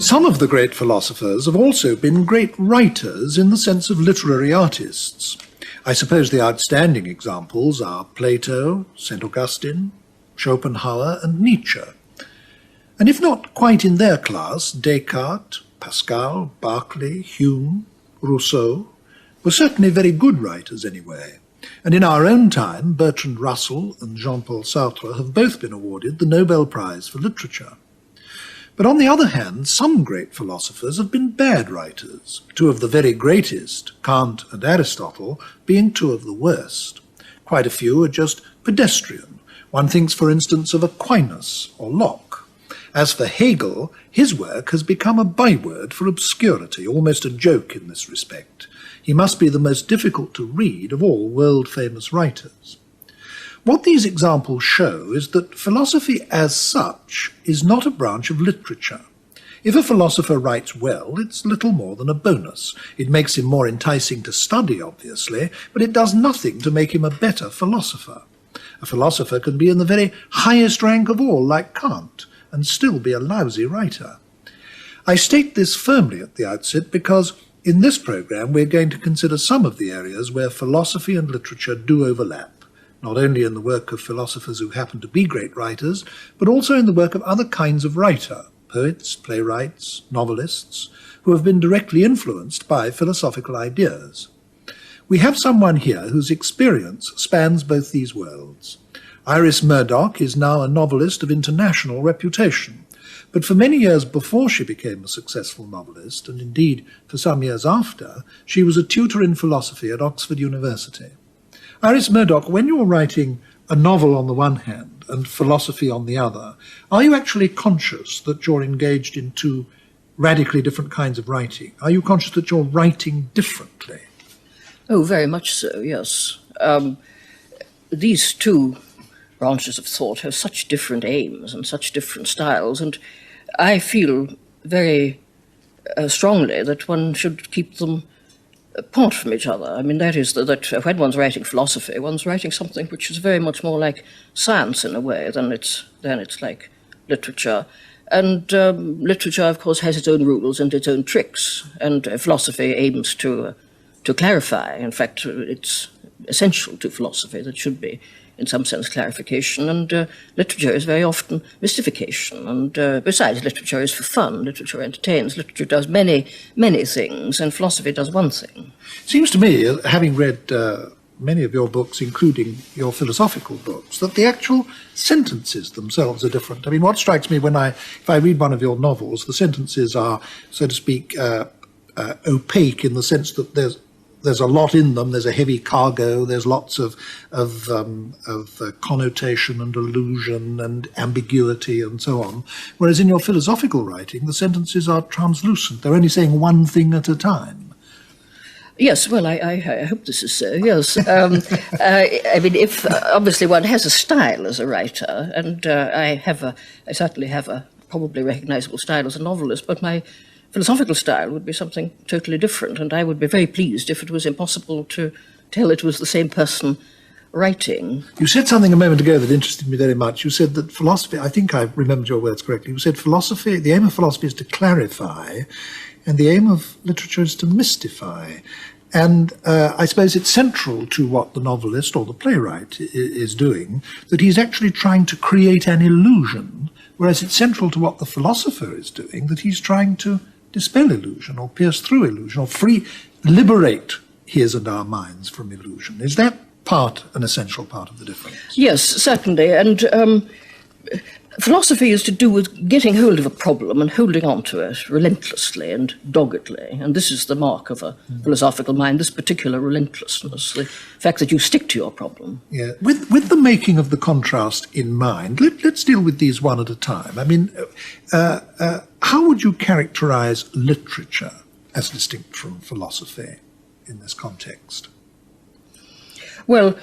Some of the great philosophers have also been great writers in the sense of literary artists. I suppose the outstanding examples are Plato, St. Augustine, Schopenhauer and Nietzsche. And if not quite in their class, Descartes, Pascal, Berkeley, Hume, Rousseau were certainly very good writers anyway. And in our own time, Bertrand Russell and Jean-Paul Sartre have both been awarded the Nobel Prize for Literature. But on the other hand, some great philosophers have been bad writers, two of the very greatest, Kant and Aristotle, being two of the worst. Quite a few are just pedestrian. One thinks, for instance, of Aquinas or Locke. As for Hegel, his work has become a byword for obscurity, almost a joke in this respect. He must be the most difficult to read of all world-famous writers. What these examples show is that philosophy as such is not a branch of literature. If a philosopher writes well, it's little more than a bonus. It makes him more enticing to study, obviously, but it does nothing to make him a better philosopher. A philosopher can be in the very highest rank of all, like Kant, and still be a lousy writer. I state this firmly at the outset because in this programme we're going to consider some of the areas where philosophy and literature do overlap, not only in the work of philosophers who happen to be great writers, but also in the work of other kinds of writer, poets, playwrights, novelists, who have been directly influenced by philosophical ideas. We have someone here whose experience spans both these worlds. Iris Murdoch is now a novelist of international reputation, but for many years before she became a successful novelist, and indeed for some years after, she was a tutor in philosophy at Oxford University. Iris Murdoch, when you're writing a novel on the one hand and philosophy on the other, are you actually conscious that you're engaged in two radically different kinds of writing? Are you conscious that you're writing differently? Oh, very much so, yes. These two branches of thought have such different aims and such different styles, and I feel very strongly that one should keep them apart from each other. I mean, that is that when one's writing philosophy, one's writing something which is very much more like science in a way than it's like literature. And literature, of course, has its own rules and its own tricks, and philosophy aims to clarify. In fact, it's essential to philosophy that should be, in some sense, clarification, and literature is very often mystification, and besides, literature is for fun, literature entertains, literature does many, many things, and philosophy does one thing. Seems to me, having read many of your books, including your philosophical books, that the actual sentences themselves are different. I mean, what strikes me if I read one of your novels, the sentences are, so to speak, opaque in the sense that there's a lot in them. There's a heavy cargo. There's lots of connotation and allusion and ambiguity and so on. Whereas in your philosophical writing, the sentences are translucent. They're only saying one thing at a time. Yes, well, I hope this is so, yes. I mean, if obviously one has a style as a writer, and I certainly have a probably recognizable style as a novelist, but my philosophical style would be something totally different, and I would be very pleased if it was impossible to tell it was the same person writing. You said something a moment ago that interested me very much. You said that philosophy, I think I remembered your words correctly, you said philosophy, the aim of philosophy is to clarify, and the aim of literature is to mystify. And I suppose it's central to what the novelist or the playwright is doing, that he's actually trying to create an illusion, whereas it's central to what the philosopher is doing, that he's trying to dispel illusion or pierce through illusion or liberate his and our minds from illusion. Is that an essential part of the difference? Yes, certainly. And philosophy is to do with getting hold of a problem and holding on to it relentlessly and doggedly. And this is the mark of a philosophical mind, this particular relentlessness, the fact that you stick to your problem. Yeah. With the making of the contrast in mind, let's deal with these one at a time. I mean, how would you characterize literature as distinct from philosophy in this context? Well,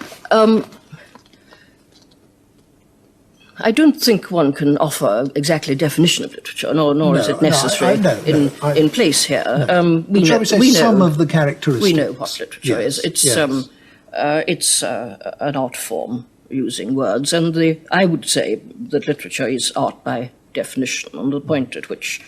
I don't think one can offer exactly a definition of literature, nor is it necessary in place here. Shall we say some of the characteristics? We know what literature is. It's an art form using words, and I would say that literature is art by definition, and the point at which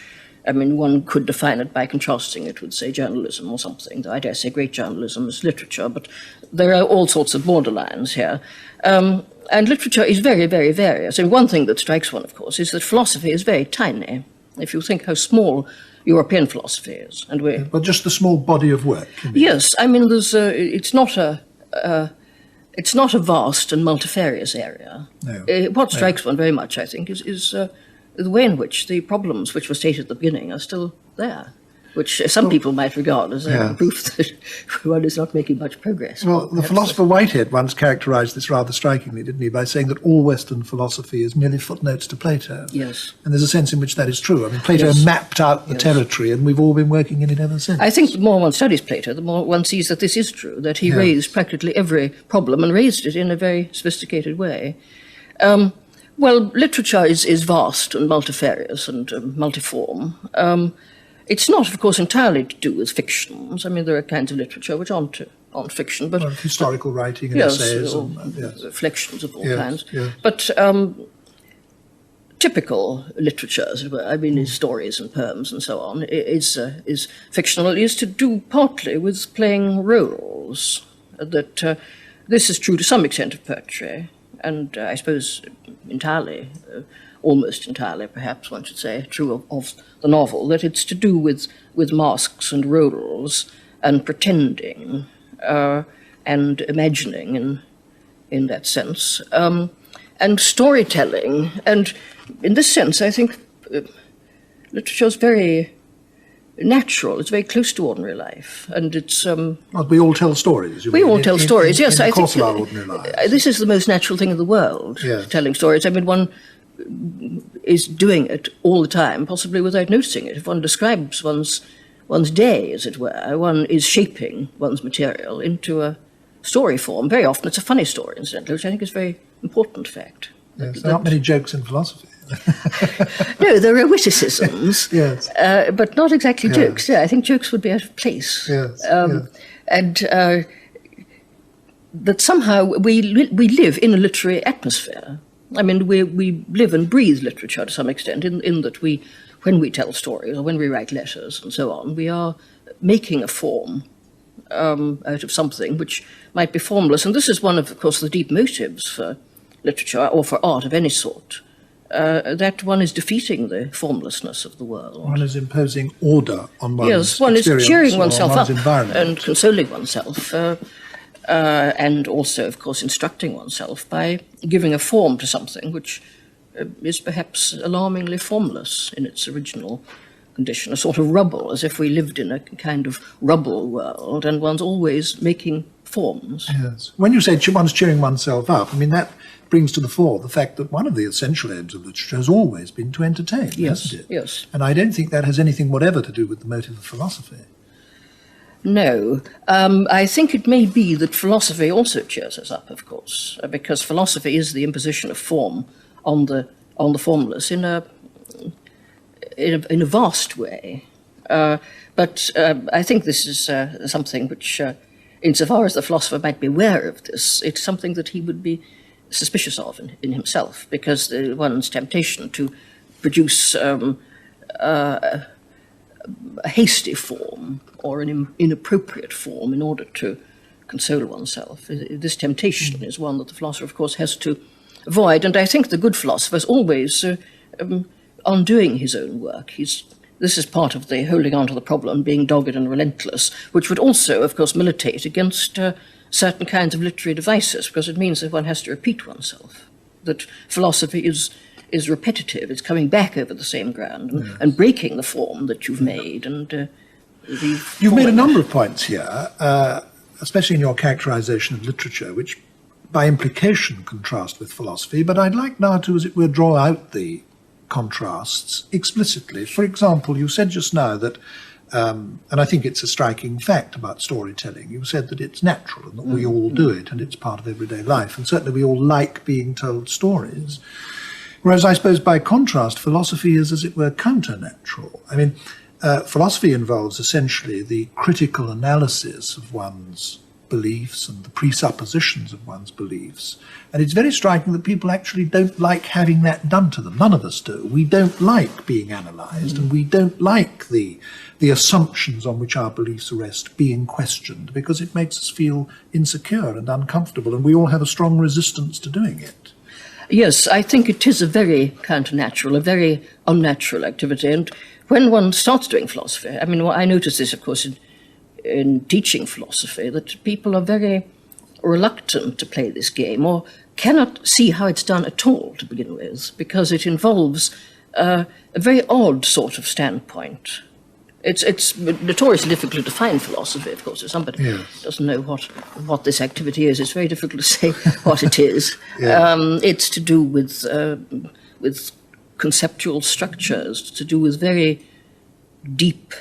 I mean, one could define it by contrasting it with, say, journalism or something. Though I dare say great journalism is literature, but there are all sorts of borderlines here. And literature is very, very various. And one thing that strikes one, of course, is that philosophy is very tiny. If you think how small European philosophy is, and we're... Well, just the small body of work. Yes, I mean, it's not a vast and multifarious area. No. What strikes one very much, I think, is the way in which the problems which were stated at the beginning are still there, which some people might regard as proof that one is not making much progress. Well, the philosopher Whitehead once characterized this rather strikingly, didn't he, by saying that all Western philosophy is merely footnotes to Plato. Yes. And there's a sense in which that is true. I mean, Plato mapped out the territory, and we've all been working in it ever since. I think the more one studies Plato, the more one sees that this is true, that he raised practically every problem and raised it in a very sophisticated way. Well, literature is vast and multifarious and multiform. It's not, of course, entirely to do with fictions. I mean, there are kinds of literature which aren't fiction, but historical writing and essays, or reflections of all kinds. Yes. But typical literature, as it were, I mean, is stories and poems and so on, is fictional. It is to do partly with playing roles. That this is true to some extent of poetry, and I suppose entirely. Almost entirely, perhaps one should say, true of the novel, that it's to do with masks and roles and pretending and imagining in that sense, and storytelling. And in this sense, I think literature is very natural. It's very close to ordinary life, and it's. Well, we all tell stories. We all tell stories. Yes, I think of our ordinary lives. This is the most natural thing in the world. Yes. Telling stories. I mean, one is doing it all the time, possibly without noticing it. If one describes one's day, as it were, one is shaping one's material into a story form. Very often it's a funny story, incidentally, which I think is a very important fact. Yes, there aren't many jokes in philosophy. No, there are witticisms, yes. But not exactly jokes. Yeah, I think jokes would be out of place. Yes. And that somehow we live in a literary atmosphere. I mean, we live and breathe literature to some extent, in that when we tell stories or when we write letters and so on, we are making a form out of something which might be formless. And this is one of course, the deep motives for literature or for art of any sort, that one is defeating the formlessness of the world. One is imposing order on one's Yes, one is cheering oneself up environment. And consoling oneself. And also, of course, instructing oneself by giving a form to something which is perhaps alarmingly formless in its original condition, a sort of rubble, as if we lived in a kind of rubble world, and one's always making forms. Yes. When you say one's cheering oneself up, I mean, that brings to the fore the fact that one of the essential aims of literature has always been to entertain, hasn't it? Yes. And I don't think that has anything whatever to do with the motive of philosophy. No. I think it may be that philosophy also cheers us up, of course, because philosophy is the imposition of form on the formless in a vast way. But I think this is something which, insofar as the philosopher might be aware of this, it's something that he would be suspicious of in himself, because one's temptation to produce a hasty form or an inappropriate form in order to console oneself. This temptation is one that the philosopher, of course, has to avoid. And I think the good philosopher is always undoing his own work. This is part of the holding on to the problem, being dogged and relentless, which would also, of course, militate against certain kinds of literary devices, because it means that one has to repeat oneself, that philosophy is repetitive. It's coming back over the same ground and breaking the form that you've made. And you've made a number of points here, especially in your characterization of literature, which by implication contrast with philosophy. But I'd like now to, as it were, draw out the contrasts explicitly. For example, you said just now that, and I think it's a striking fact about storytelling, you said that it's natural and that we all do it and it's part of everyday life. And certainly we all like being told stories. Whereas I suppose by contrast, philosophy is, as it were, counter-natural. I mean, philosophy involves essentially the critical analysis of one's beliefs and the presuppositions of one's beliefs. And it's very striking that people actually don't like having that done to them. None of us do. We don't like being analysed, and we don't like the assumptions on which our beliefs rest being questioned, because it makes us feel insecure and uncomfortable, and we all have a strong resistance to doing it. Yes, I think it is a very counter-natural, a very unnatural activity. And when one starts doing philosophy, I mean, I notice this, of course, in teaching philosophy, that people are very reluctant to play this game, or cannot see how it's done at all to begin with, because it involves a very odd sort of standpoint. It's notoriously difficult to define philosophy, of course. If somebody doesn't know what this activity is, it's very difficult to say what it is. It's to do with conceptual structures, to do with very deep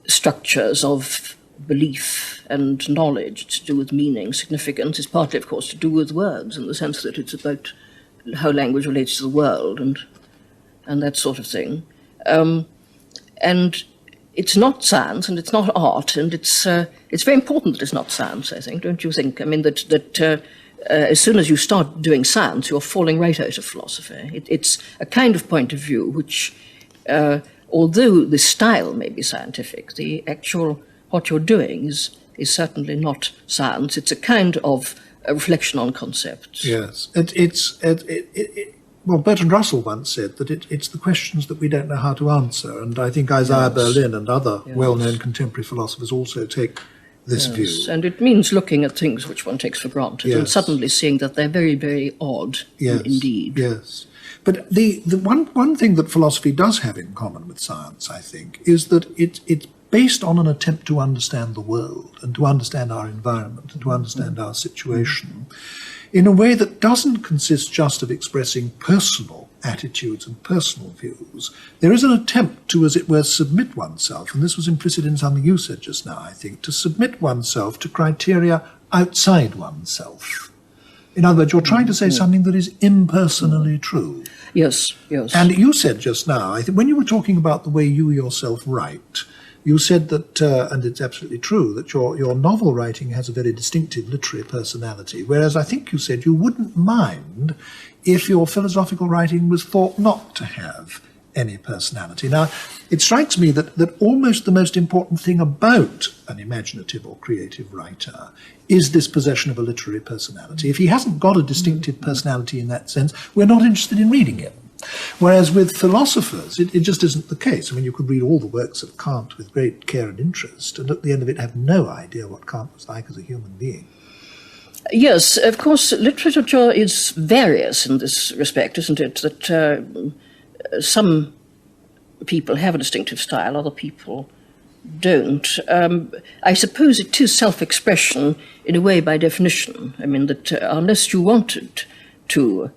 structures of belief and knowledge, to do with meaning, significance. It's partly, of course, to do with words, in the sense that it's about how language relates to the world and that sort of thing. And it's not science, and it's not art, and it's very important that it's not science, I think, don't you think? I mean, that as soon as you start doing science, you're falling right out of philosophy. It's a kind of point of view which, although the style may be scientific, the actual, what you're doing is certainly not science. It's a kind of a reflection on concepts. Yes, well, Bertrand Russell once said that it's the questions that we don't know how to answer, and I think Isaiah Berlin and other well-known contemporary philosophers also take this view. And it means looking at things which one takes for granted and suddenly seeing that they're very, very odd indeed. Yes. But the one thing that philosophy does have in common with science, I think, is that it's based on an attempt to understand the world and to understand our environment and to understand our situation in a way that doesn't consist just of expressing personal attitudes and personal views. There is an attempt to, as it were, submit oneself, and this was implicit in something you said just now, I think, to submit oneself to criteria outside oneself. In other words, you're trying to say something that is impersonally true. Yes, yes. And you said just now, I think, when you were talking about the way you yourself write, you said that, and it's absolutely true, that your novel writing has a very distinctive literary personality, whereas I think you said you wouldn't mind if your philosophical writing was thought not to have any personality. Now, it strikes me that almost the most important thing about an imaginative or creative writer is this possession of a literary personality. If he hasn't got a distinctive personality in that sense, we're not interested in reading it. Whereas with philosophers, it just isn't the case. I mean, you could read all the works of Kant with great care and interest, and at the end of it have no idea what Kant was like as a human being. Yes, of course, literature is various in this respect, isn't it? That some people have a distinctive style, other people don't. I suppose it is self-expression in a way by definition. I mean, that unless you wanted to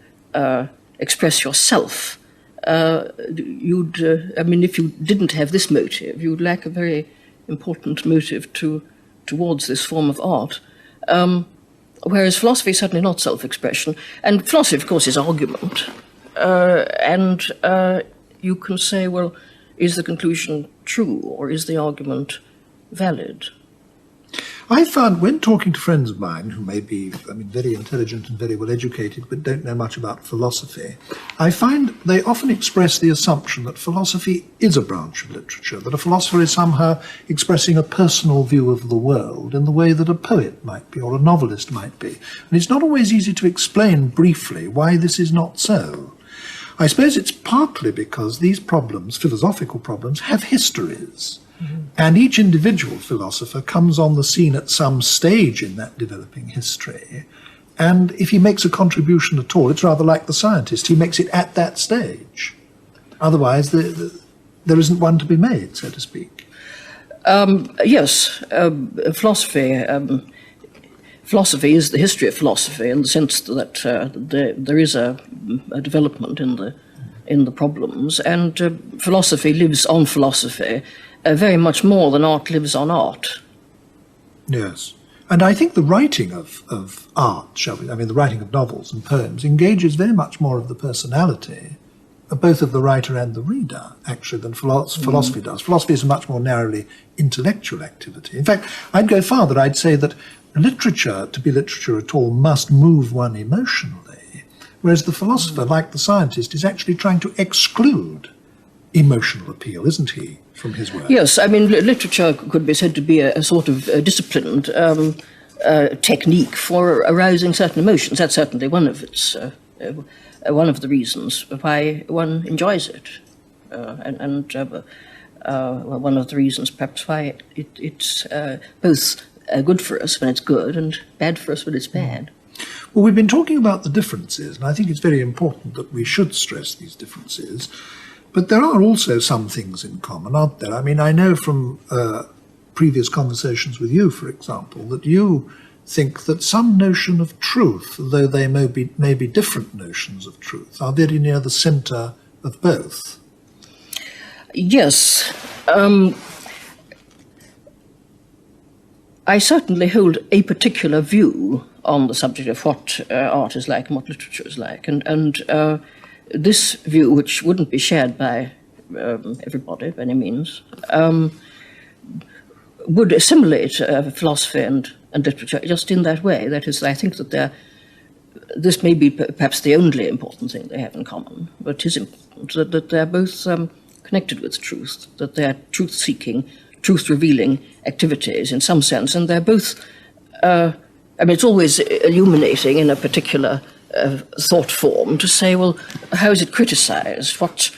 express yourself, you'd, I mean, if you didn't have this motive, you'd lack a very important motive towards this form of art. Whereas philosophy is certainly not self-expression. And philosophy, of course, is argument. And you can say, well, is the conclusion true, or is the argument valid? I found, when talking to friends of mine who may be, I mean, very intelligent and very well educated, but don't know much about philosophy, I find they often express the assumption that philosophy is a branch of literature, that a philosopher is somehow expressing a personal view of the world in the way that a poet might be or a novelist might be. And it's not always easy to explain briefly why this is not so. I suppose it's partly because these problems, philosophical problems, have histories. And each individual philosopher comes on the scene at some stage in that developing history. And if he makes a contribution at all, it's rather like the scientist. He makes it at that stage. Otherwise, there isn't one to be made, so to speak. Yes, philosophy. Philosophy is the history of philosophy in the sense that there is a development in the problems, and philosophy lives on philosophy. Very much more than art lives on art. Yes. And I think the writing of art, the writing of novels and poems engages very much more of the personality both of the writer and the reader, actually, than philosophy does. Philosophy is a much more narrowly intellectual activity. In fact, I'd go farther. I'd say that literature, to be literature at all, must move one emotionally, whereas the philosopher, like the scientist, is actually trying to exclude emotional appeal, isn't he, from his work? Yes, I mean, literature could be said to be a sort of disciplined technique for arousing certain emotions. That's certainly one of its one of the reasons why one enjoys it, and one of the reasons perhaps why it's both good for us when it's good and bad for us when it's bad. Well, we've been talking about the differences, and I think it's very important that we should stress these differences. But there are also some things in common, aren't there? I mean, I know from previous conversations with you, for example, that you think that some notion of truth, though they may be different notions of truth, are very near the centre of both. Yes. I certainly hold a particular view on the subject of what art is like and what literature is like. And this view, which wouldn't be shared by everybody by any means, would assimilate philosophy and literature just in that way. That is, I think that this may be perhaps the only important thing they have in common, but it is important that they're both connected with truth, that they're truth-seeking, truth-revealing activities in some sense, and they're both, I mean, it's always illuminating in a particular thought form to say, well, how is it criticized? What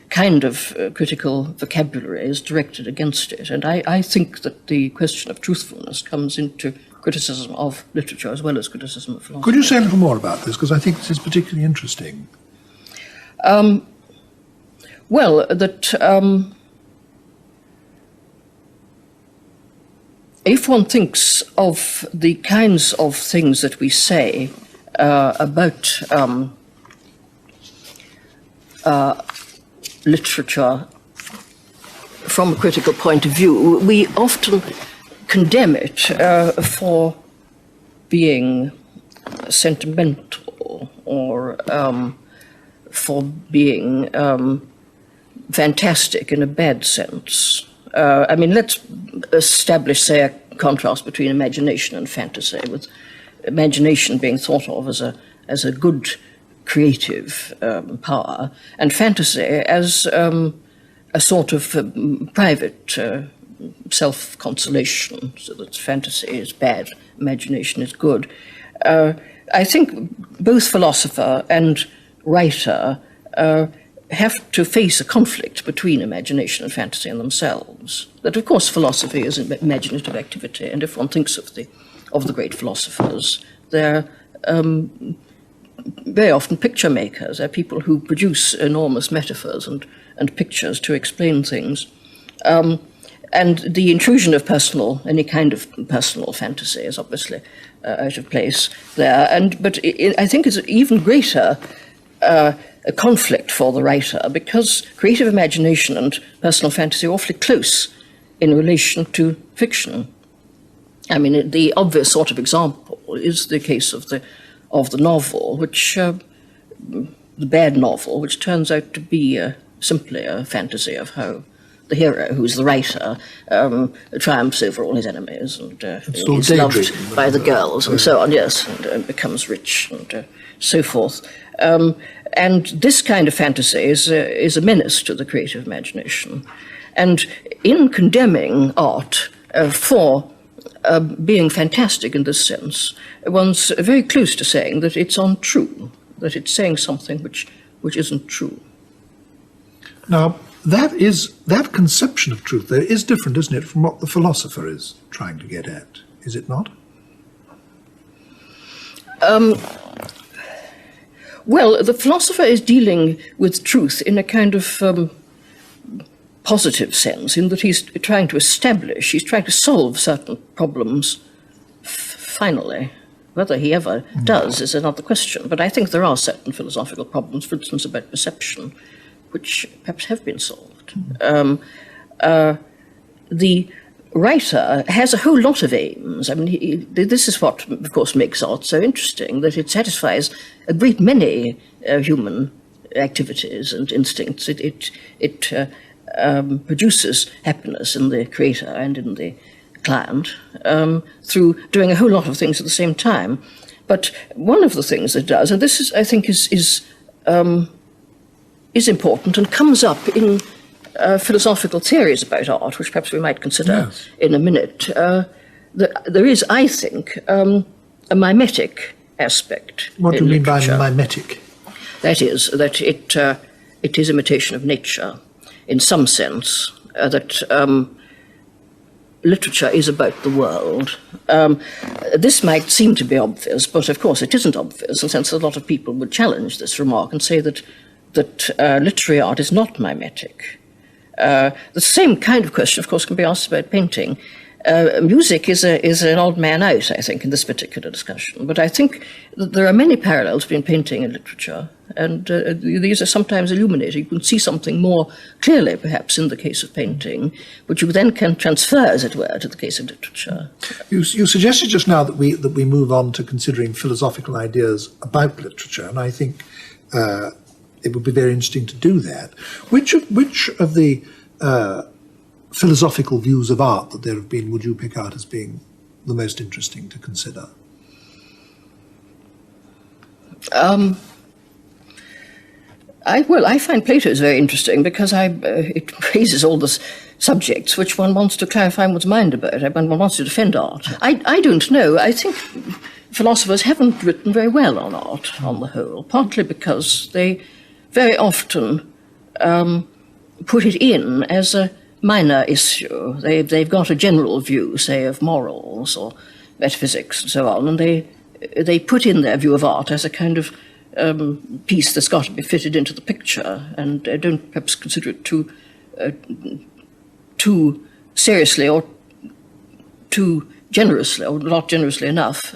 kind of critical vocabulary is directed against it? And I think that the question of truthfulness comes into criticism of literature as well as criticism of philosophy. Could you say a little more about this? Because I think this is particularly interesting. Well, that if one thinks of the kinds of things that we say about literature from a critical point of view, we often condemn it for being sentimental or for being fantastic in a bad sense. I mean, let's establish, say, a contrast between imagination and fantasy, with imagination being thought of as a good creative power, and fantasy as a sort of private self-consolation, so that fantasy is bad, imagination is good. I think both philosopher and writer have to face a conflict between imagination and fantasy in themselves. That, of course, philosophy is an imaginative activity, and if one thinks of the great philosophers, they're very often picture makers. They're people who produce enormous metaphors and pictures to explain things. And the intrusion of any kind of personal fantasy is obviously out of place there. But I think it's even greater a conflict for the writer, because creative imagination and personal fantasy are awfully close in relation to fiction. I mean, the obvious sort of example is the case of the novel, the bad novel, which turns out to be simply a fantasy of how the hero, who's the writer, triumphs over all his enemies and is loved by the girls and so on, yes, and becomes rich and so forth. And this kind of fantasy is a menace to the creative imagination. And in condemning art for being fantastic in this sense, one's very close to saying that it's untrue, that it's saying something which isn't true. Now, that conception of truth, though, is different, isn't it, from what the philosopher is trying to get at, is it not? Well, the philosopher is dealing with truth in a kind of positive sense, in that he's trying to solve certain problems finally. Whether he ever does is another question, but I think there are certain philosophical problems, for instance, about perception, which perhaps have been solved. The writer has a whole lot of aims. I mean, this is what, of course, makes art so interesting, that it satisfies a great many human activities and instincts. It produces happiness in the creator and in the client through doing a whole lot of things at the same time. But one of the things it does, and this is, I think, is important and comes up in philosophical theories about art, which perhaps we might consider in a minute. There is, I think, a mimetic aspect. What do you mean by literature. mimetic? That is, that it is imitation of nature, in some sense, that literature is about the world. This might seem to be obvious, but of course it isn't obvious, in the sense that a lot of people would challenge this remark and say that literary art is not mimetic. The same kind of question, of course, can be asked about painting. Music is an odd man out, I think, in this particular discussion. But I think that there are many parallels between painting and literature, and these are sometimes illuminating. You can see something more clearly, perhaps, in the case of painting, which you then can transfer, as it were, to the case of literature. You suggested just now that we move on to considering philosophical ideas about literature, and I think it would be very interesting to do that. Which of the philosophical views of art that there have been would you pick out as being the most interesting to consider? I find Plato is very interesting because it raises all the subjects which one wants to clarify one's mind about. One wants to defend art. I don't know. I think philosophers haven't written very well on art on the whole, partly because they very often put it in as a minor issue. They've got a general view, say, of morals or metaphysics and so on, and they put in their view of art as a kind of piece that's got to be fitted into the picture, and don't perhaps consider it too seriously or too generously, or not generously enough.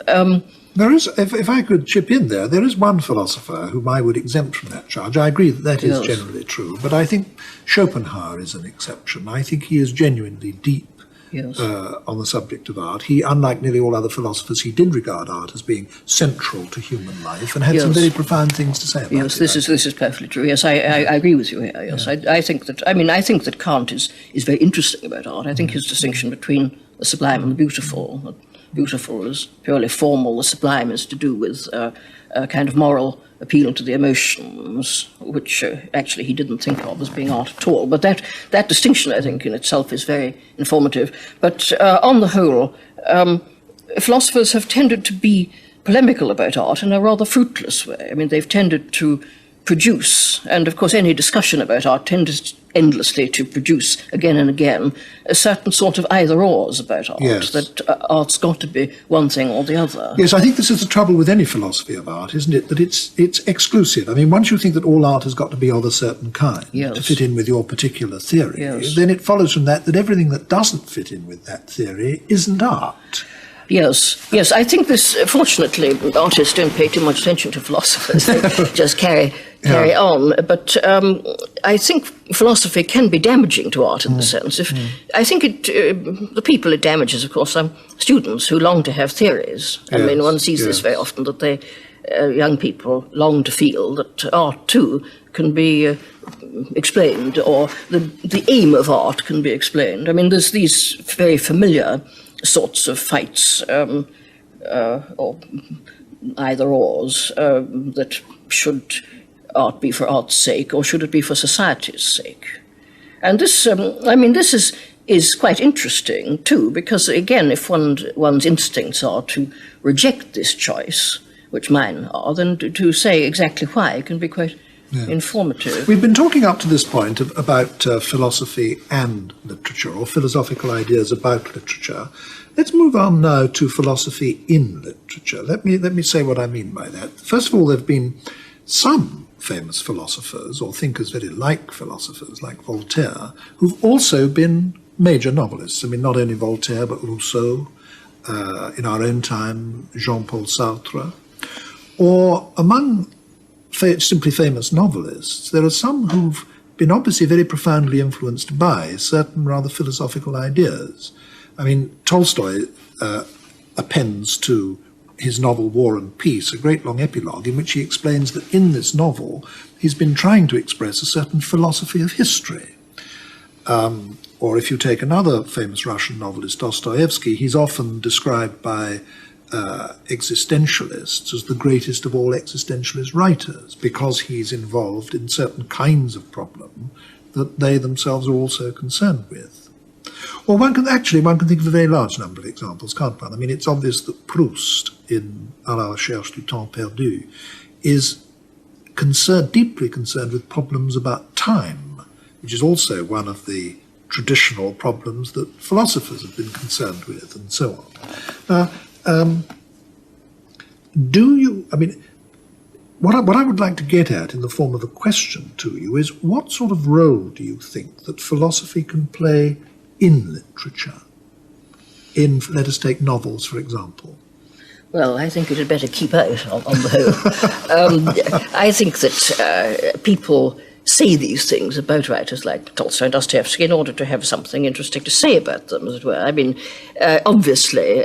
There is, if I could chip in there is one philosopher whom I would exempt from that charge. I agree that is generally true, but I think Schopenhauer is an exception. I think he is genuinely deep on the subject of art. He, unlike nearly all other philosophers, he did regard art as being central to human life and had some very profound things to say about it. Yes, this is perfectly true. Yes, I agree with you here. Yes, yeah. I think that Kant is very interesting about art. I think his distinction between the sublime and the beautiful. The beautiful is purely formal. The sublime is to do with a kind of moral appeal to the emotions, which actually he didn't think of as being art at all. But that distinction, I think, in itself is very informative. But on the whole, philosophers have tended to be polemical about art in a rather fruitless way. I mean, they've tended to produce, and of course any discussion about art tends endlessly to produce again and again a certain sort of either-ors about art, that art's got to be one thing or the other. Yes, I think this is the trouble with any philosophy of art, isn't it, that it's exclusive. I mean, once you think that all art has got to be of a certain kind to fit in with your particular theory, then it follows from that everything that doesn't fit in with that theory isn't art. Yes, I think this, fortunately, artists don't pay too much attention to philosophers. They just carry on. But I think philosophy can be damaging to art in the sense. I think the people it damages, of course, are students who long to have theories. I mean, one sees this very often, that young people long to feel that art, too, can be explained, or the aim of art can be explained. I mean, there's these very familiar sorts of fights, or either-ors, that should art be for art's sake, or should it be for society's sake? And this, this is quite interesting too, because again, if one's instincts are to reject this choice, which mine are, then to say exactly why can be quite informative. We've been talking up to this point about philosophy and literature, or philosophical ideas about literature. Let's move on now to philosophy in literature. Let me say what I mean by that. First of all, there have been some famous philosophers, or thinkers very like philosophers, like Voltaire, who've also been major novelists. I mean, not only Voltaire, but Rousseau, in our own time, Jean-Paul Sartre. Or among simply famous novelists, there are some who've been obviously very profoundly influenced by certain rather philosophical ideas. I mean, Tolstoy appends to his novel War and Peace, a great long epilogue in which he explains that in this novel he's been trying to express a certain philosophy of history. Or if you take another famous Russian novelist, Dostoevsky, he's often described by existentialists as the greatest of all existentialist writers because he's involved in certain kinds of problem that they themselves are also concerned with. Well, one can think of a very large number of examples, can't one? I mean, it's obvious that Proust in À la recherche du temps perdu is deeply concerned with problems about time, which is also one of the traditional problems that philosophers have been concerned with, and so on. Now, what I would like to get at in the form of a question to you is, what sort of role do you think that philosophy can play in literature? Let us take novels, for example. Well, I think it had better keep out on the whole. I think that people say these things about writers like Tolstoy and Dostoevsky in order to have something interesting to say about them, as it were. I mean, obviously,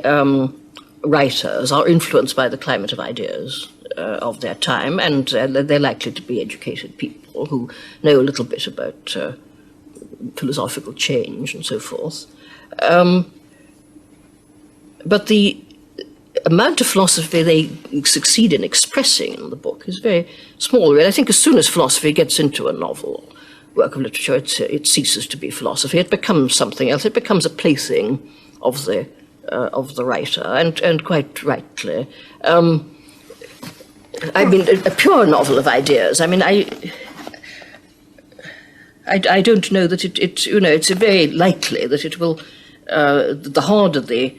writers are influenced by the climate of ideas of their time, and they're likely to be educated people who know a little bit about philosophical change and so forth. But the amount of philosophy they succeed in expressing in the book is very small, really. I think as soon as philosophy gets into a novel, work of literature, it ceases to be philosophy. It becomes something else. It becomes a plaything of the writer, and quite rightly. I mean, a pure novel of ideas. I mean, I don't know that it's very likely that it will. The harder the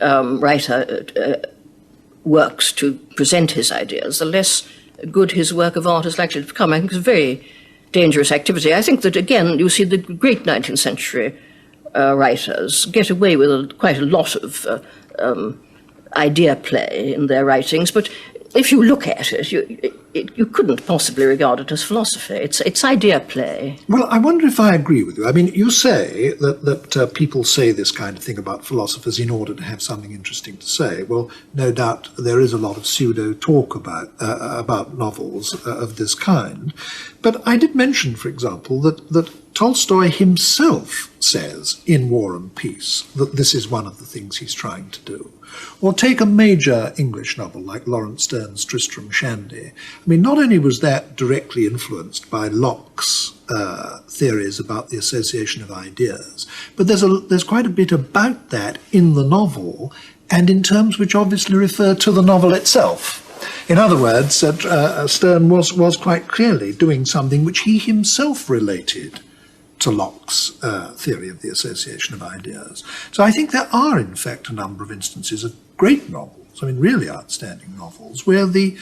writer works to present his ideas, the less good his work of art is likely to become. I think it's a very dangerous activity. I think that, again, you see the great 19th century writers get away with quite a lot of idea play in their writings, but if you look at it, you couldn't possibly regard it as philosophy. It's idea play. Well, I wonder if I agree with you. I mean, you say that people say this kind of thing about philosophers in order to have something interesting to say. Well, no doubt there is a lot of pseudo-talk about novels of this kind. But I did mention, for example, that Tolstoy himself says in War and Peace that this is one of the things he's trying to do. Or take a major English novel like Lawrence Sterne's Tristram Shandy. I mean, not only was that directly influenced by Locke's theories about the association of ideas, but there's quite a bit about that in the novel, and in terms which obviously refer to the novel itself. In other words, Sterne was quite clearly doing something which he himself related to Locke's theory of the association of ideas. So I think there are, in fact, a number of instances of great novels, I mean, really outstanding novels, where the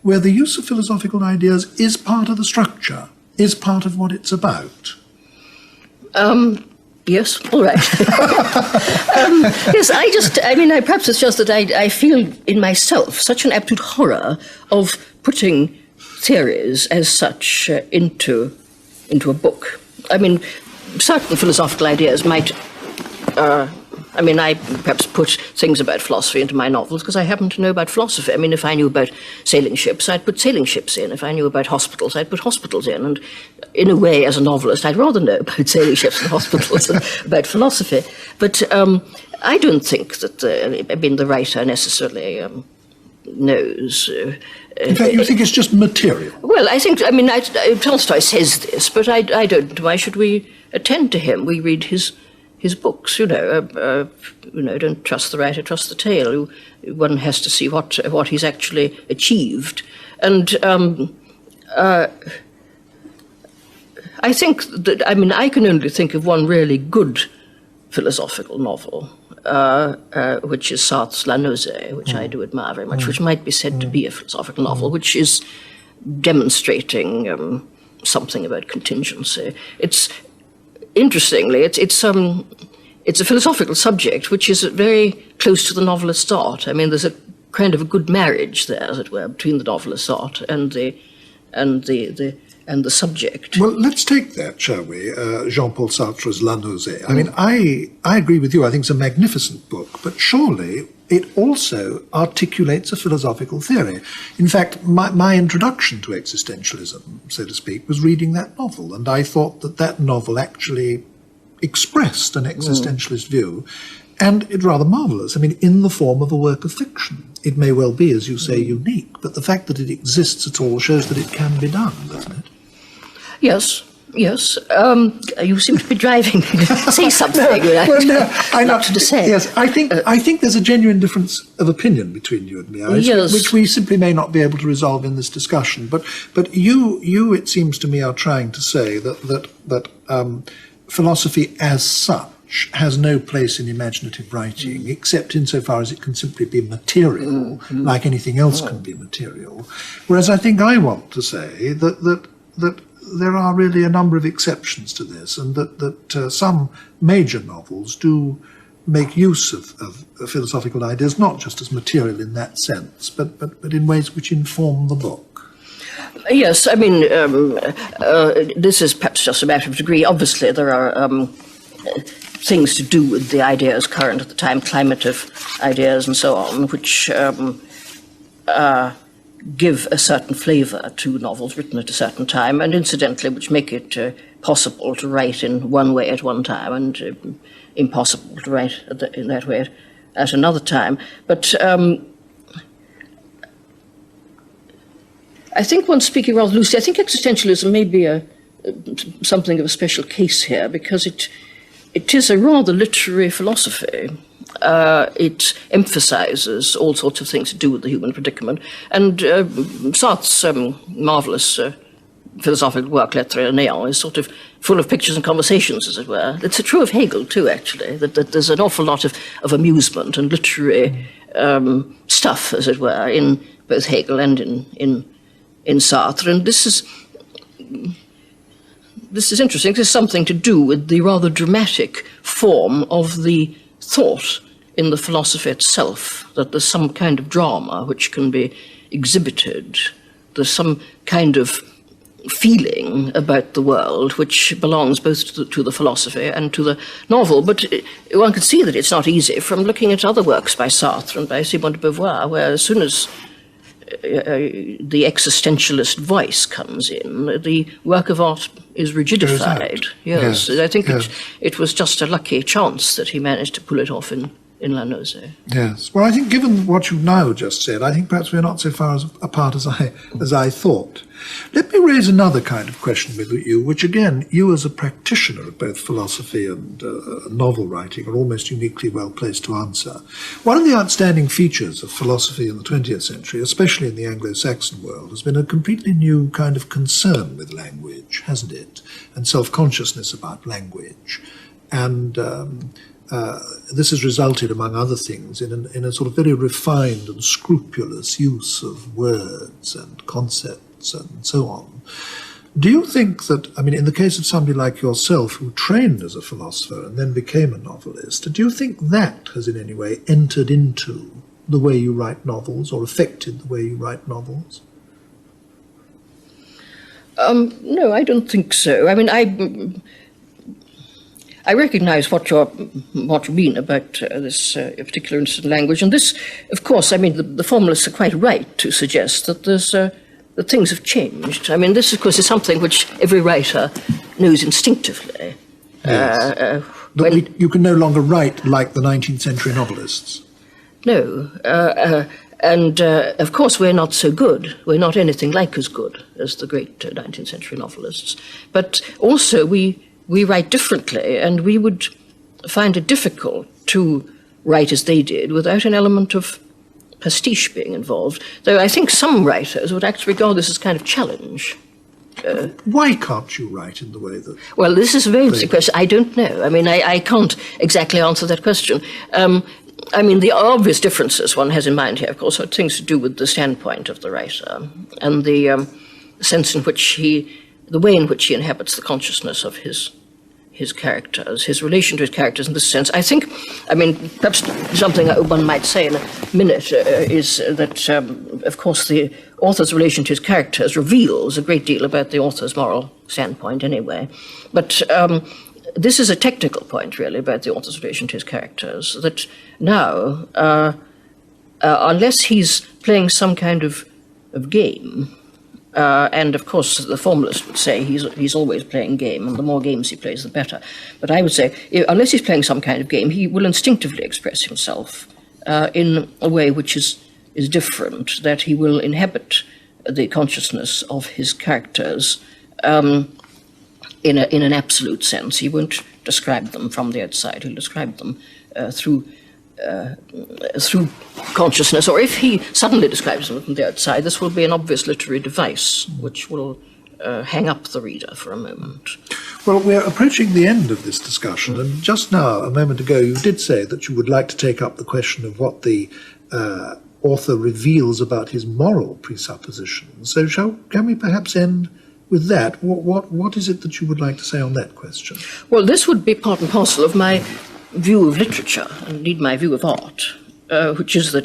use of philosophical ideas is part of the structure, is part of what it's about. Yes, all right. Yes, perhaps it's just that I feel in myself such an absolute horror of putting theories as such into a book. I mean, certain philosophical ideas might... I perhaps put things about philosophy into my novels because I happen to know about philosophy. I mean, if I knew about sailing ships, I'd put sailing ships in. If I knew about hospitals, I'd put hospitals in. And in a way, as a novelist, I'd rather know about sailing ships and hospitals than about philosophy. But I don't think that the writer necessarily knows... In fact, you think it's just material? Well, I think, Tolstoy says this, but I don't. Why should we attend to him? We read his books, don't trust the writer, trust the tale. One has to see what he's actually achieved. And I think that, I can only think of one really good philosophical novel, which is Sartre's La Nausée, which I do admire very much, which might be said to be a philosophical novel, which is demonstrating something about contingency. Interestingly, it's a philosophical subject which is very close to the novelist's art. I mean, there's a kind of a good marriage there, as it were, between the novelist's art and the subject. Well, let's take that, shall we? Jean-Paul Sartre's La Nausée. I mean, I agree with you. I think it's a magnificent book, but surely it also articulates a philosophical theory. In fact, my introduction to existentialism, so to speak, was reading that novel, and I thought that that novel actually expressed an existentialist view, and it's rather marvellous. I mean, in the form of a work of fiction. It may well be, as you say, unique, but the fact that it exists at all shows that it can be done, doesn't it? Yes. Yes, you seem to be driving me to say something. I not to say. Yes, I think there's a genuine difference of opinion between you and me, Iris, yes. which we simply may not be able to resolve in this discussion. But you, it seems to me, are trying to say that philosophy as such has no place in imaginative writing, except insofar as it can simply be material, like anything else can be material. Whereas I think I want to say that there are really a number of exceptions to this, and that some major novels do make use of philosophical ideas, not just as material in that sense, but in ways which inform the book. Yes, I mean, this is perhaps just a matter of degree. Obviously, there are things to do with the ideas current at the time, climate of ideas and so on, which give a certain flavour to novels written at a certain time, and incidentally, which make it possible to write in one way at one time and impossible to write in that way at another time. But I think, one speaking rather loosely, I think existentialism may be something of a special case here, because it is a rather literary philosophy. It emphasizes all sorts of things to do with the human predicament. And Sartre's marvelous philosophical work, L'Être et le Néant, is sort of full of pictures and conversations, as it were. It's true of Hegel, too, actually, that there's an awful lot of amusement and literary stuff, as it were, in both Hegel and in Sartre. And this is interesting. This has something to do with the rather dramatic form of the thought in the philosophy itself, that there's some kind of drama which can be exhibited. There's some kind of feeling about the world which belongs both to the philosophy and to the novel. But one can see that it's not easy from looking at other works by Sartre and by Simone de Beauvoir, where as soon as the existentialist voice comes in, the work of art is rigidified. Yes, I think it was just a lucky chance that he managed to pull it off in La Nausée. Yes. Well, I think given what you've now just said, I think perhaps we're not so far apart as I thought. Let me raise another kind of question with you, which again, you as a practitioner of both philosophy and novel writing are almost uniquely well placed to answer. One of the outstanding features of philosophy in the 20th century, especially in the Anglo-Saxon world, has been a completely new kind of concern with language, hasn't it? And self-consciousness about language. And this has resulted, among other things, in a sort of very refined and scrupulous use of words and concepts and so on. Do you think that, I mean, in the case of somebody like yourself who trained as a philosopher and then became a novelist, do you think that has in any way entered into the way you write novels or affected the way you write novels? No, I don't think so. I mean, I recognise what you mean about this particular instance in language, and this, of course, I mean, the formalists are quite right to suggest that that things have changed. I mean, this, of course, is something which every writer knows instinctively. Yes. You can no longer write like the 19th century novelists. No, and of course we're not so good. We're not anything like as good as the great 19th century novelists. But also we write differently, and we would find it difficult to write as they did without an element of pastiche being involved, though I think some writers would actually regard this as kind of challenge. Why can't you write in the way that... Well, this is a very interesting question. I don't know. I mean, I can't exactly answer that question. I mean, the obvious differences one has in mind here, of course, are things to do with the standpoint of the writer and the sense in which the way in which he inhabits the consciousness of his characters, his relation to his characters in this sense. I think, I mean, perhaps something one might say in a minute is that, of course, the author's relation to his characters reveals a great deal about the author's moral standpoint anyway. But this is a technical point, really, about the author's relation to his characters, that now unless he's playing some kind of game, and of course the formalist would say he's always playing game, and the more games he plays, the better. But I would say, unless he's playing some kind of game, he will instinctively express himself in a way which is different, that he will inhabit the consciousness of his characters in an absolute sense. He won't describe them from the outside. He'll describe them through consciousness, or if he suddenly describes them from the outside, this will be an obvious literary device which will hang up the reader for a moment. Well, we're approaching the end of this discussion, and just now, a moment ago, you did say that you would like to take up the question of what the author reveals about his moral presuppositions. So can we perhaps end with that? What is it that you would like to say on that question? Well, this would be part and parcel of my view of literature, and indeed my view of art, which is that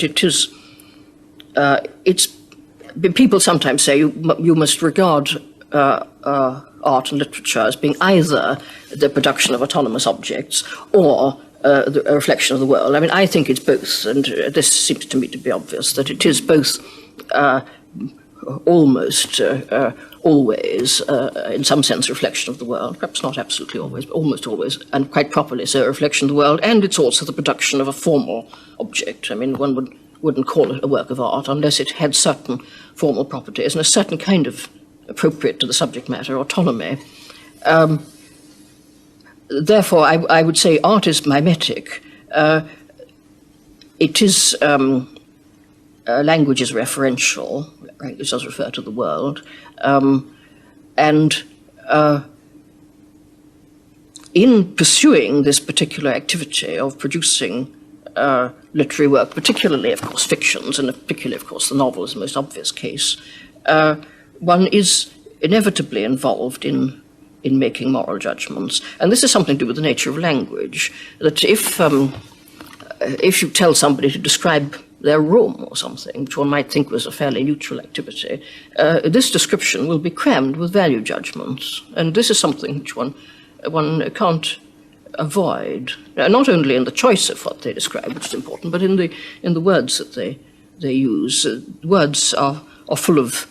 people sometimes say you must regard art and literature as being either the production of autonomous objects or a reflection of the world. I mean, I think it's both, and this seems to me to be obvious, that it is both almost always, in some sense, a reflection of the world, perhaps not absolutely always, but almost always, and quite properly so, a reflection of the world, and it's also the production of a formal object. I mean, one wouldn't call it a work of art unless it had certain formal properties and a certain kind of, appropriate to the subject matter, autonomy. Therefore, I would say art is mimetic. It is, language is referential. Language does refer to the world. And in pursuing this particular activity of producing literary work, particularly, of course, fictions, and particularly, of course, the novel is the most obvious case, one is inevitably involved in making moral judgments. And this is something to do with the nature of language, that if you tell somebody to describe their room or something, which one might think was a fairly neutral activity, this description will be crammed with value judgments. And this is something which one can't avoid, not only in the choice of what they describe, which is important, but in the words that they use. Words are full of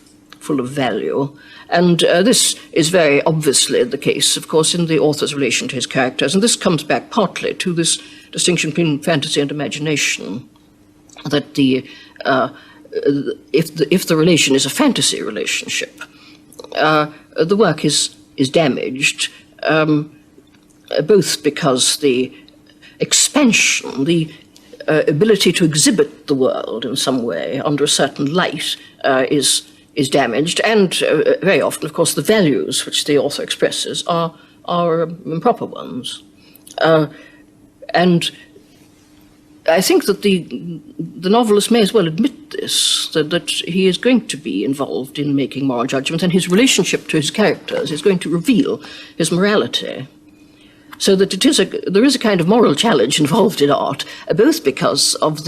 value. And this is very obviously the case, of course, in the author's relation to his characters. And this comes back partly to this distinction between fantasy and imagination, that if the relation is a fantasy relationship, the work is damaged, both because the expansion, the ability to exhibit the world in some way under a certain light is damaged, and very often, of course, the values which the author expresses are improper ones. And I think that the novelist may as well admit this, that he is going to be involved in making moral judgments, and his relationship to his characters is going to reveal his morality. So that there is a kind of moral challenge involved in art, both because of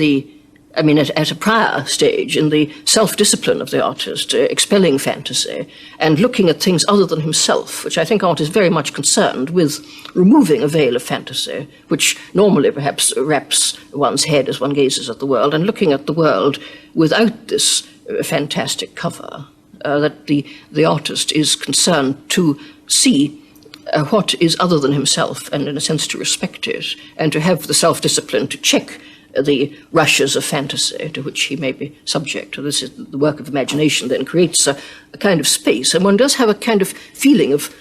at a prior stage, in the self-discipline of the artist, expelling fantasy and looking at things other than himself, which I think art is very much concerned with, removing a veil of fantasy, which normally perhaps wraps one's head as one gazes at the world, and looking at the world without this fantastic cover, that the artist is concerned to see what is other than himself, and in a sense to respect it, and to have the self-discipline to check the rushes of fantasy to which he may be subject. This is the work of imagination then creates a kind of space, and one does have a kind of feeling of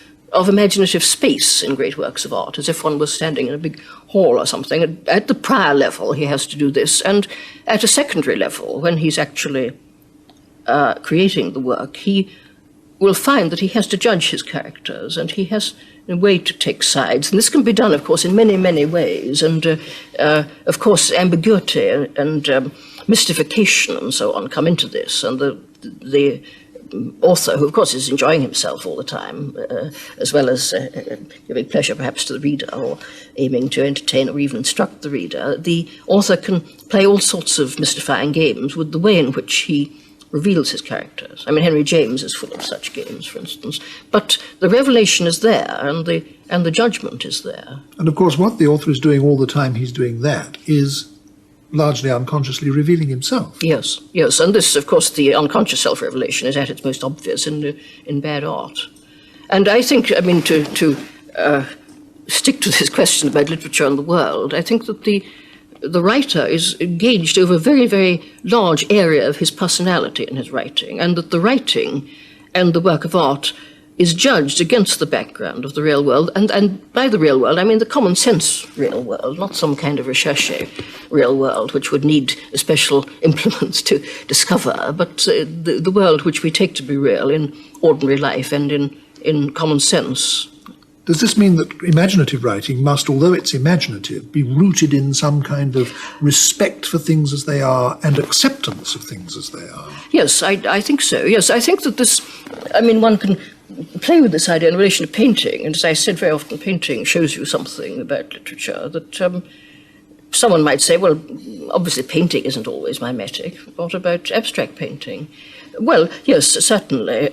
imaginative space in great works of art, as if one was standing in a big hall or something. And at the prior level, he has to do this, and at a secondary level, when he's actually creating the work, he will find that he has to judge his characters, and he has a way to take sides. And this can be done, of course, in many, many ways. And, of course, ambiguity and mystification and so on come into this. And the author, who, of course, is enjoying himself all the time, as well as giving pleasure perhaps to the reader or aiming to entertain or even instruct the reader, the author can play all sorts of mystifying games with the way in which he reveals his characters. I mean, Henry James is full of such games, for instance. But the revelation is there, and the judgment is there. And of course, what the author is doing all the time he's doing that is largely unconsciously revealing himself. Yes, yes, and this, of course, the unconscious self-revelation is at its most obvious in bad art. And I think, I mean, to stick to this question about literature and the world, I think that the writer is engaged over a very, very large area of his personality in his writing, and that the writing and the work of art is judged against the background of the real world, and by the real world, I mean the common sense real world, not some kind of recherche real world, which would need special implements to discover, but the world which we take to be real in ordinary life and in common sense. Does this mean that imaginative writing must, although it's imaginative, be rooted in some kind of respect for things as they are and acceptance of things as they are? Yes, I think so. Yes, I think that this, I mean, one can play with this idea in relation to painting, and as I said very often, painting shows you something about literature that someone might say, well, obviously painting isn't always mimetic. What about abstract painting? Well, yes, certainly.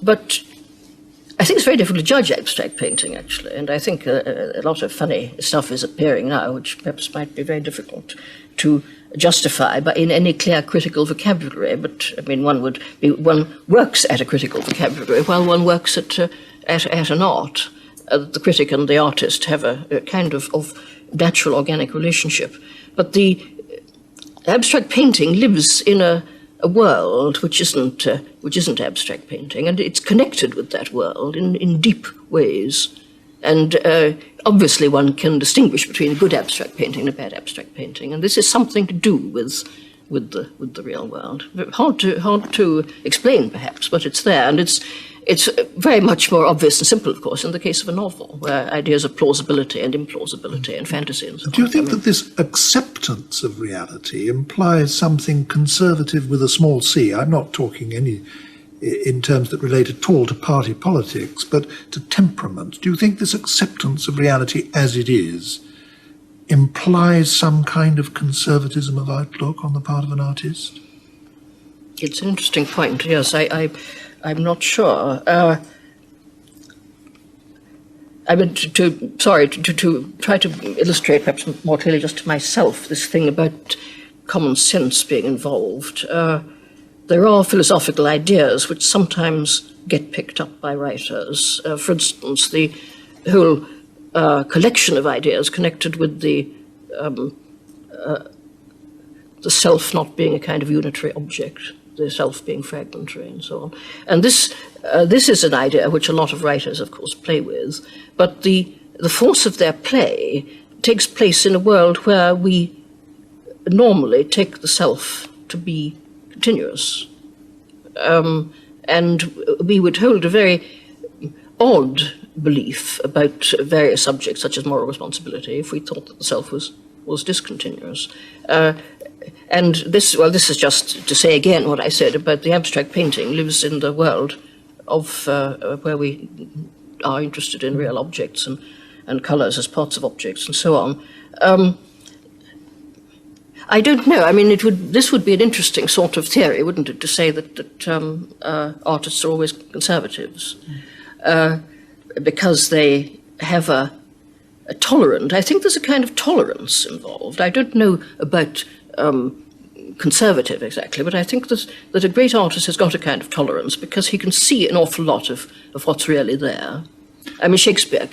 But I think it's very difficult to judge abstract painting, actually, and I think a lot of funny stuff is appearing now, which perhaps might be very difficult to justify but in any clear critical vocabulary. But I mean, one works at a critical vocabulary while one works at an art. The critic and the artist have a kind of natural organic relationship. But the abstract painting lives in a world which isn't abstract painting, and it's connected with that world in deep ways. And obviously one can distinguish between a good abstract painting and a bad abstract painting, and this is something to do with the real world. Hard to explain, perhaps, but it's there, and it's very much more obvious and simple, of course, in the case of a novel, where ideas of plausibility and implausibility and fantasy and so on. Do you think that this acceptance of reality implies something conservative with a small c? I'm not talking in terms that relate at all to party politics, but to temperament. Do you think this acceptance of reality as it is implies some kind of conservatism of outlook on the part of an artist? It's an interesting point, yes. I'm not sure. I mean, to try to illustrate perhaps more clearly just to myself this thing about common sense being involved. There are philosophical ideas which sometimes get picked up by writers. For instance, the whole collection of ideas connected with the self not being a kind of unitary object, the self being fragmentary and so on. And this is an idea which a lot of writers, of course, play with, but the force of their play takes place in a world where we normally take the self to be continuous. And we would hold a very odd belief about various subjects, such as moral responsibility, if we thought that the self was discontinuous. And this is just to say again what I said about the abstract painting lives in the world of where we are interested in real objects and colours as parts of objects and so on. I don't know. I mean, this would be an interesting sort of theory, wouldn't it, to say that artists are always conservatives because they have a tolerant. I think there's a kind of tolerance involved. I don't know about conservative exactly, but I think that a great artist has got a kind of tolerance because he can see an awful lot of what's really there. I mean, Shakespeare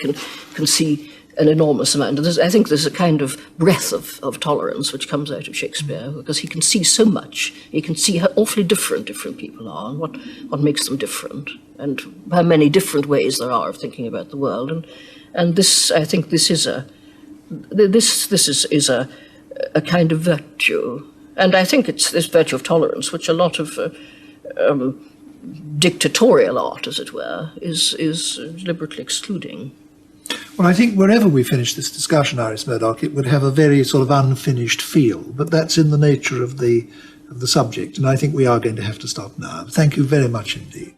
can see an enormous amount. I think there's a kind of breadth of tolerance which comes out of Shakespeare because he can see so much. He can see how awfully different people are and what makes them different and how many different ways there are of thinking about the world. And this, I think, this is a kind of virtue. And I think it's this virtue of tolerance which a lot of dictatorial art, as it were, is deliberately excluding. Well, I think wherever we finish this discussion, Iris Murdoch, it would have a very sort of unfinished feel, but that's in the nature of the subject, and I think we are going to have to stop now. Thank you very much indeed.